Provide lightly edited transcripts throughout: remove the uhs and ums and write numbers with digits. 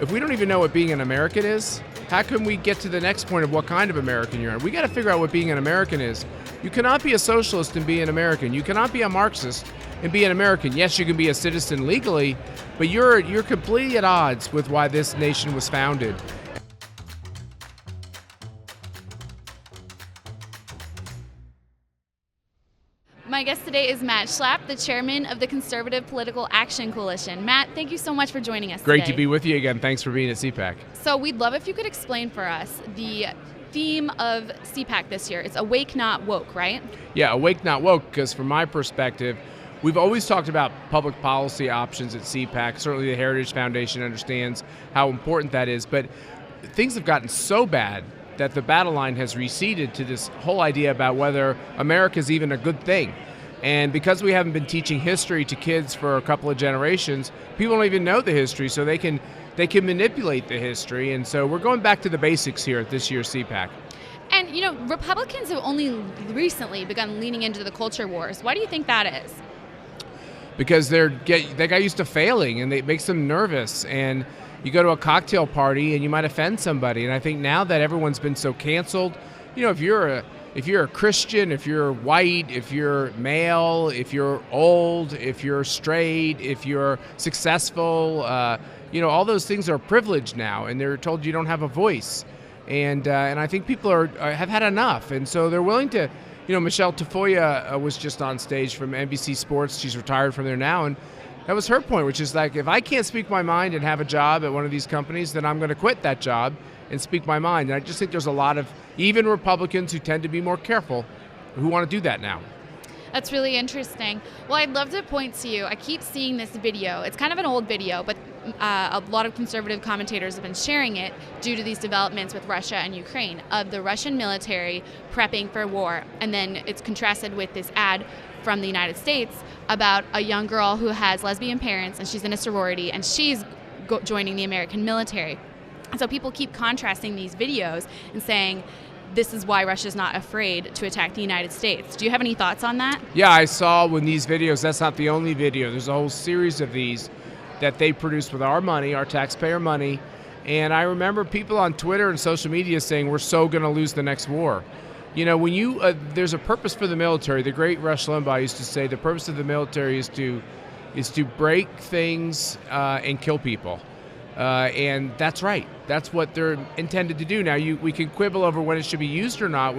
if we don't even know what being an American is, how can we get to the next point of what kind of American you're? We got to figure out what being an American is. You cannot be a socialist and be an American. You cannot be a Marxist and be an American. Yes, you can be a citizen legally, but you're completely at odds with why this nation was founded. My guest today is Matt Schlapp, the chairman of the Conservative Political Action Coalition. Matt, thank you so much for joining us Great today. to be with you again. Thanks for being at CPAC. So we'd love if you could explain for us the theme of CPAC this year. It's Awake, Not Woke, right? Yeah, awake, not woke, because from my perspective, we've always talked about public policy options at CPAC. Certainly the Heritage Foundation understands how important that is, but things have gotten so bad that the battle line has receded to this whole idea about whether America is even a good thing. And because we haven't been teaching history to kids for a couple of generations, people don't even know the history, so they can manipulate the history. And so we're going back to the basics here at this year's CPAC. And, you know, Republicans have only recently begun leaning into the culture wars. Why do you think that is? Because they got used to failing, and it makes them nervous. And you go to a cocktail party and you might offend somebody. And I think now that everyone's been so canceled, you know, if you're a Christian, if you're white, if you're male, if you're old, if you're straight, if you're successful, you know, all those things are privileged now, and they're told you don't have a voice. And I think people have had enough, and so they're willing to. You know, Michelle Tafoya was just on stage from NBC Sports. She's retired from there now, and that was her point, which is like, if I can't speak my mind and have a job at one of these companies, then I'm going to quit that job and speak my mind. And I just think there's a lot of even Republicans who tend to be more careful who want to do that now. That's really interesting. Well, I'd love to point to you. I keep seeing this video. It's kind of an old video, but a lot of conservative commentators have been sharing it due to these developments with Russia and Ukraine, of the Russian military prepping for war. And then it's contrasted with this ad from the United States about a young girl who has lesbian parents, and she's in a sorority, and she's joining the American military. And so people keep contrasting these videos and saying, this is why Russia's not afraid to attack the United States. Do you have any thoughts on that? Yeah, I saw when these videos, that's not the only video. There's a whole series of these that they produced with our money, our taxpayer money. And I remember people on Twitter and social media saying, we're so going to lose the next war. You know, when you, there's a purpose for the military. The great Rush Limbaugh used to say the purpose of the military is to break things and kill people. And that's right. That's what they're intended to do. Now, we can quibble over when it should be used or not,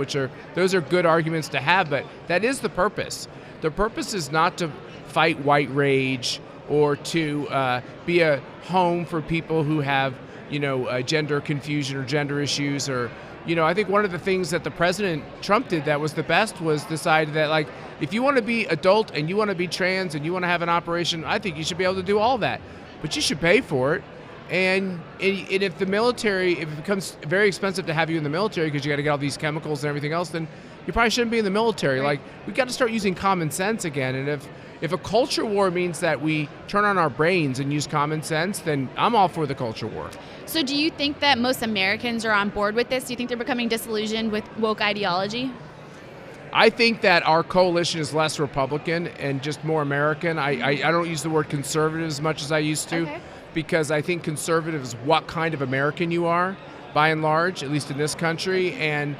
those are good arguments to have, but that is the purpose. The purpose is not to fight white rage or to be a home for people who have, you know, gender confusion or gender issues. Or, you know, I think one of the things that the President Trump did that was the best was decide that, like, if you want to be adult and you want to be trans and you want to have an operation, I think you should be able to do all that, but you should pay for it. And if the military, if it becomes very expensive to have you in the military because you got to get all these chemicals and everything else, then you probably shouldn't be in the military. Right. Like, we got to start using common sense again. And if a culture war means that we turn on our brains and use common sense, then I'm all for the culture war. So do you think that most Americans are on board with this? Do you think they're becoming disillusioned with woke ideology? I think that our coalition is less Republican and just more American. I don't use the word conservative as much as I used to. Okay. Because I think conservative is what kind of American you are, by and large, at least in this country. And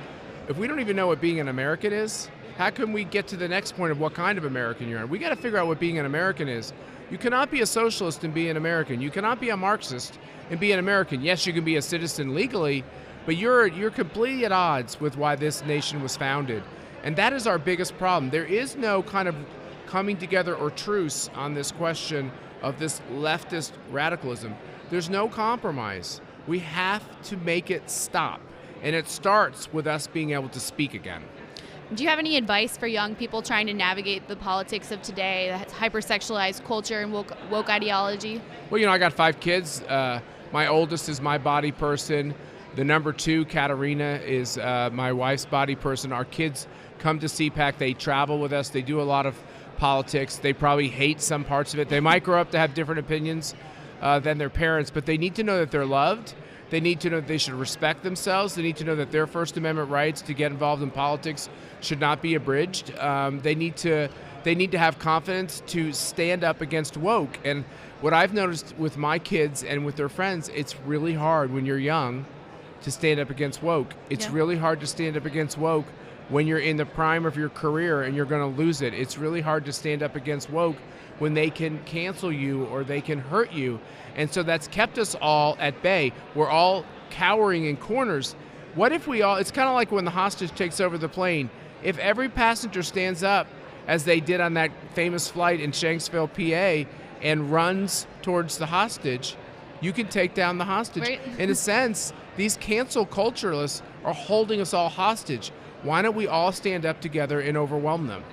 if we don't even know what being an American is, how can we get to the next point of what kind of American you're? We got to figure out what being an American is. You cannot be a socialist and be an American. You cannot be a Marxist and be an American. Yes, you can be a citizen legally, but you're completely at odds with why this nation was founded. And that is our biggest problem. There is no kind of coming together or truce on this question of this leftist radicalism. There's no compromise. We have to make it stop. And it starts with us being able to speak again. Do you have any advice for young people trying to navigate the politics of today, the hypersexualized culture and woke ideology? Well, you know, I got 5 kids. My oldest is my body person. The number 2, Katerina, is my wife's body person. Our kids come to CPAC. They travel with us. They do a lot of politics. They probably hate some parts of it. They might grow up to have different opinions, than their parents, but they need to know that they're loved. They need to know that they should respect themselves. They need to know that their First Amendment rights to get involved in politics should not be abridged. They need to have confidence to stand up against woke. And what I've noticed with my kids and with their friends, it's really hard when you're young to stand up against woke. It's really hard to stand up against woke when you're in the prime of your career and you're going to lose it. It's really hard to stand up against woke when they can cancel you or they can hurt you. And so that's kept us all at bay. We're all cowering in corners. What if we all, it's kind of like when the hostage takes over the plane. If every passenger stands up, as they did on that famous flight in Shanksville, PA, and runs towards the hostage, you can take down the hostage. Right. In a sense, these cancel culturalists are holding us all hostage. Why don't we all stand up together and overwhelm them?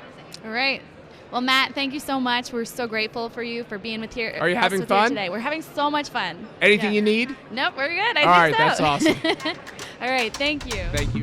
All right. Well, Matt, thank you so much. We're so grateful for you for being with here. Are you having fun today? We're having so much fun. Anything you need? Nope, we're good. All right, that's awesome. All right, thank you. Thank you.